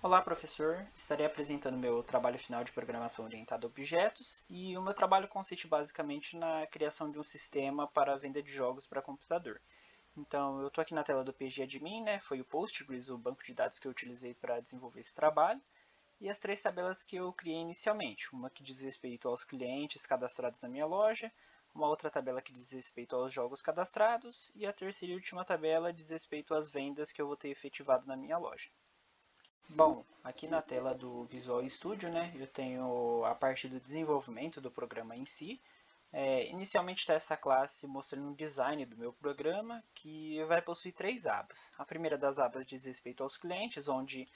Olá, professor. Estarei apresentando meu trabalho final de programação orientada a objetos e o meu trabalho consiste basicamente na criação de um sistema para a venda de jogos para computador. Então, eu estou aqui na tela do PGAdmin, né? Foi o Postgres, o banco de dados que eu utilizei para desenvolver esse trabalho, e as três tabelas que eu criei inicialmente. Uma que diz respeito aos clientes cadastrados na minha loja, uma outra tabela que diz respeito aos jogos cadastrados, e a terceira e última tabela diz respeito às vendas que eu vou ter efetivado na minha loja. Bom, aqui na tela do Visual Studio, né, eu tenho a parte do desenvolvimento do programa em si. Inicialmente está essa classe mostrando um design do meu programa, que vai possuir três abas. A primeira das abas diz respeito aos clientes, onde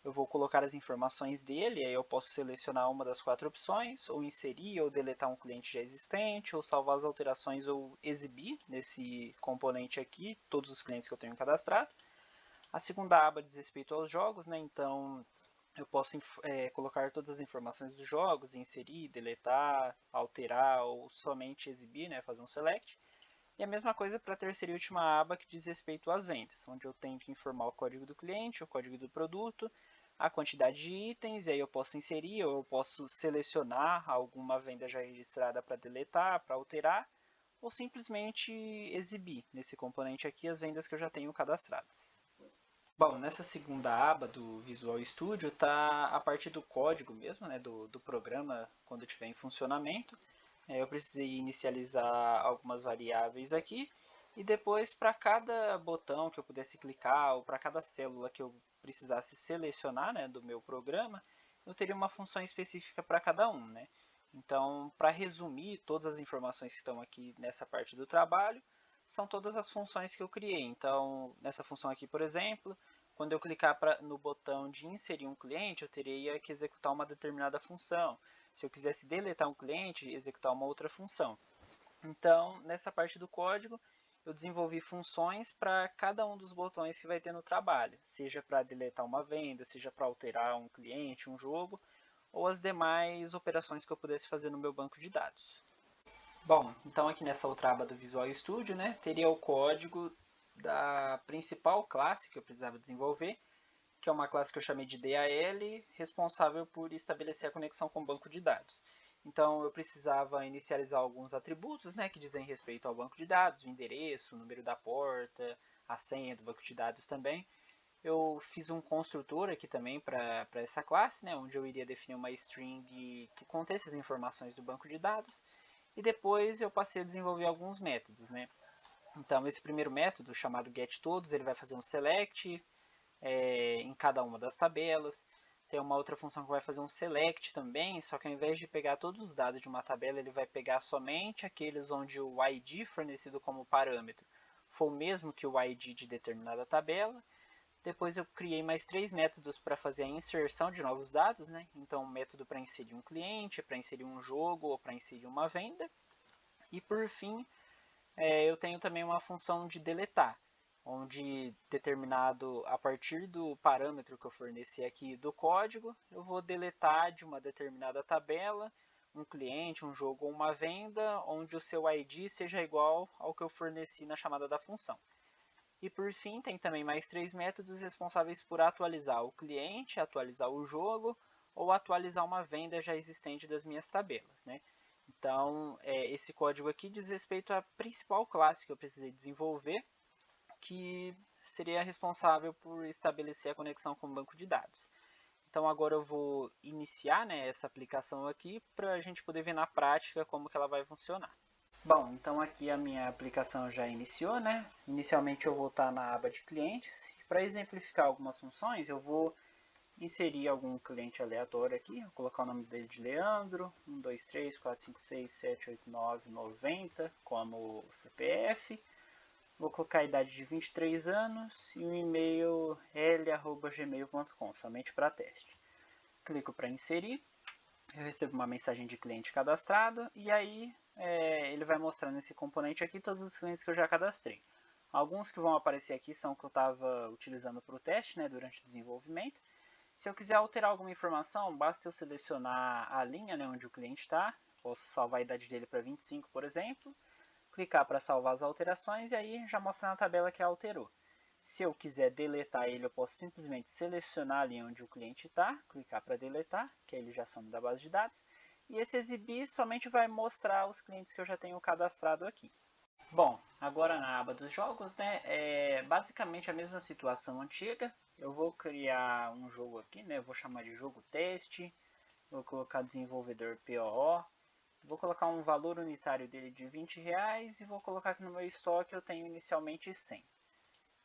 eu vou colocar as informações dele, aí eu posso selecionar uma das quatro opções, ou inserir ou deletar um cliente já existente, ou salvar as alterações ou exibir nesse componente aqui todos os clientes que eu tenho cadastrado. A segunda aba diz respeito aos jogos, né? Então eu posso colocar todas as informações dos jogos, inserir, deletar, alterar ou somente exibir, né? Fazer um select. E a mesma coisa para a terceira e última aba que diz respeito às vendas, onde eu tenho que informar o código do cliente, o código do produto, a quantidade de itens, e aí eu posso inserir ou eu posso selecionar alguma venda já registrada para deletar, para alterar, ou simplesmente exibir nesse componente aqui as vendas que eu já tenho cadastradas. Bom, nessa segunda aba do Visual Studio está a parte do código mesmo, né, do programa quando estiver em funcionamento. Eu precisei inicializar algumas variáveis aqui e depois para cada botão que eu pudesse clicar ou para cada célula que eu precisasse selecionar, né, do meu programa, eu teria uma função específica para cada um, né? Então, para resumir todas as informações que estão aqui nessa parte do trabalho, são todas as funções que eu criei. Então, nessa função aqui, por exemplo, quando eu clicar no botão de inserir um cliente, eu teria que executar uma determinada função. Se eu quisesse deletar um cliente, executar uma outra função. Então, nessa parte do código, eu desenvolvi funções para cada um dos botões que vai ter no trabalho, seja para deletar uma venda, seja para alterar um cliente, um jogo, ou as demais operações que eu pudesse fazer no meu banco de dados. Bom, então aqui nessa outra aba do Visual Studio, né, teria o código da principal classe que eu precisava desenvolver, que é uma classe que eu chamei de DAL, responsável por estabelecer a conexão com o banco de dados. Então eu precisava inicializar alguns atributos, né, que dizem respeito ao banco de dados, o endereço, o número da porta, a senha do banco de dados também. Eu fiz um construtor aqui também para essa classe, né, onde eu iria definir uma string que contesse as informações do banco de dados. E depois eu passei a desenvolver alguns métodos, né? Então esse primeiro método, chamado getTodos, ele vai fazer um select em cada uma das tabelas. Tem uma outra função que vai fazer um select também, só que ao invés de pegar todos os dados de uma tabela, ele vai pegar somente aqueles onde o ID fornecido como parâmetro for o mesmo que o ID de determinada tabela. Depois eu criei mais três métodos para fazer a inserção de novos dados, né? Então um método para inserir um cliente, para inserir um jogo ou para inserir uma venda. E por fim, eu tenho também uma função de deletar, onde determinado a partir do parâmetro que eu forneci aqui do código, eu vou deletar de uma determinada tabela um cliente, um jogo ou uma venda, onde o seu ID seja igual ao que eu forneci na chamada da função. E por fim, tem também mais três métodos responsáveis por atualizar o cliente, atualizar o jogo ou atualizar uma venda já existente das minhas tabelas, né? Então, esse código aqui diz respeito à principal classe que eu precisei desenvolver, que seria responsável por estabelecer a conexão com o banco de dados. Então, agora eu vou iniciar, né, essa aplicação aqui para a gente poder ver na prática como que ela vai funcionar. Bom, então aqui a minha aplicação já iniciou, né? Inicialmente eu vou estar na aba de clientes. Para exemplificar algumas funções, eu vou inserir algum cliente aleatório aqui, vou colocar o nome dele de Leandro, 1, 2, 3, 4, 5, 6, 7, 8, 9, 90 como CPF. Vou colocar a idade de 23 anos e o e-mail l@gmail.com, somente para teste. Clico para inserir, eu recebo uma mensagem de cliente cadastrado e aí ele vai mostrar nesse componente aqui todos os clientes que eu já cadastrei. Alguns que vão aparecer aqui são que eu estava utilizando para o teste, né, durante o desenvolvimento. Se eu quiser alterar alguma informação, basta eu selecionar a linha, né, onde o cliente está. Posso salvar a idade dele para 25, por exemplo. Clicar para salvar as alterações e aí já mostra na tabela que alterou. Se eu quiser deletar ele, eu posso simplesmente selecionar ali onde o cliente está, clicar para deletar, que aí ele já some da base de dados. E esse exibir somente vai mostrar os clientes que eu já tenho cadastrado aqui. Bom, agora na aba dos jogos, né, é basicamente a mesma situação antiga. Eu vou criar um jogo aqui, né, eu vou chamar de jogo teste, vou colocar desenvolvedor POO, vou colocar um valor unitário dele de R$20 e vou colocar que no meu estoque eu tenho inicialmente 100.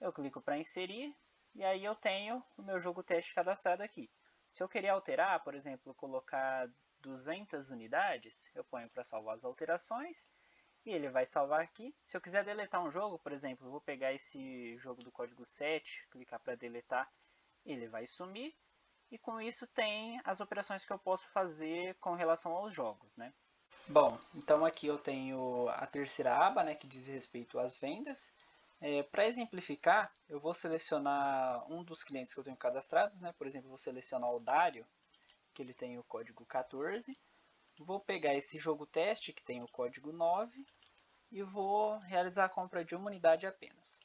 Eu clico para inserir e aí eu tenho o meu jogo teste cadastrado aqui. Se eu querer alterar, por exemplo, colocar 200 unidades, eu ponho para salvar as alterações e ele vai salvar aqui. Se eu quiser deletar um jogo, por exemplo, eu vou pegar esse jogo do código 7, clicar para deletar, ele vai sumir. E com isso tem as operações que eu posso fazer com relação aos jogos, né? Bom, então aqui eu tenho a terceira aba, né, que diz respeito às vendas. Para exemplificar, eu vou selecionar um dos clientes que eu tenho cadastrado, né? Por exemplo, eu vou selecionar o Dário, que ele tem o código 14. Vou pegar esse jogo teste, que tem o código 9, e vou realizar a compra de uma unidade apenas.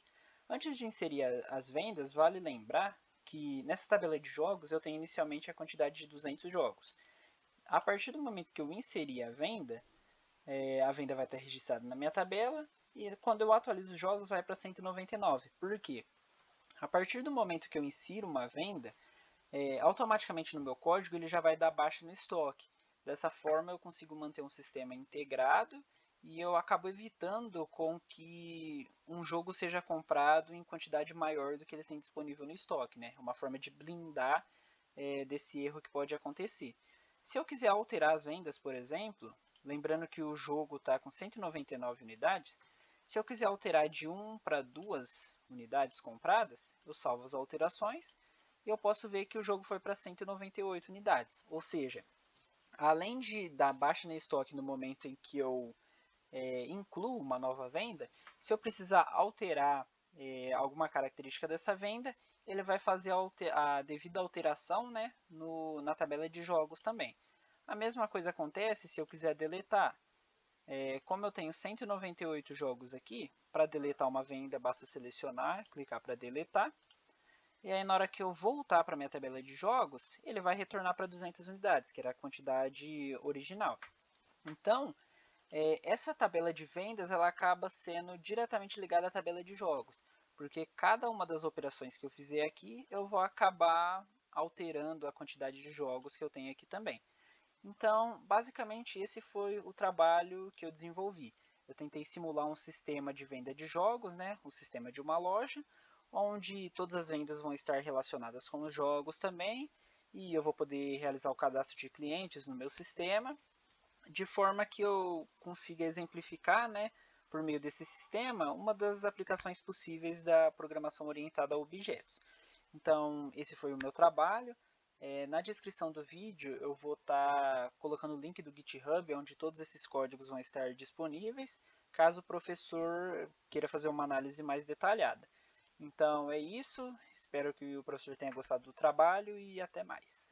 Antes de inserir as vendas, vale lembrar que nessa tabela de jogos eu tenho inicialmente a quantidade de 200 jogos. A partir do momento que eu inserir a venda vai estar registrada na minha tabela e quando eu atualizo os jogos vai para 199. Por quê? A partir do momento que eu insiro uma venda, automaticamente no meu código ele já vai dar baixa no estoque. Dessa forma eu consigo manter um sistema integrado e eu acabo evitando com que um jogo seja comprado em quantidade maior do que ele tem disponível no estoque, né? Uma forma de blindar desse erro que pode acontecer. Se eu quiser alterar as vendas, por exemplo, lembrando que o jogo está com 199 unidades, se eu quiser alterar de 1 para 2 unidades compradas, eu salvo as alterações e eu posso ver que o jogo foi para 198 unidades. Ou seja, além de dar baixa no estoque no momento em que eu incluo uma nova venda, se eu precisar alterar alguma característica dessa venda, ele vai fazer a devida alteração, né, na tabela de jogos também. A mesma coisa acontece se eu quiser deletar. Como eu tenho 198 jogos aqui, para deletar uma venda basta selecionar, clicar para deletar. E aí na hora que eu voltar para minha tabela de jogos, ele vai retornar para 200 unidades, que era a quantidade original. Então, essa tabela de vendas ela acaba sendo diretamente ligada à tabela de jogos, porque cada uma das operações que eu fizer aqui, eu vou acabar alterando a quantidade de jogos que eu tenho aqui também. Então, basicamente, esse foi o trabalho que eu desenvolvi. Eu tentei simular um sistema de venda de jogos, né? Um sistema de uma loja, onde todas as vendas vão estar relacionadas com os jogos também, e eu vou poder realizar o cadastro de clientes no meu sistema, de forma que eu consiga exemplificar, né, por meio desse sistema, uma das aplicações possíveis da programação orientada a objetos. Então, esse foi o meu trabalho. Na descrição do vídeo eu vou estar colocando o link do GitHub, onde todos esses códigos vão estar disponíveis, caso o professor queira fazer uma análise mais detalhada. Então é isso, espero que o professor tenha gostado do trabalho e até mais.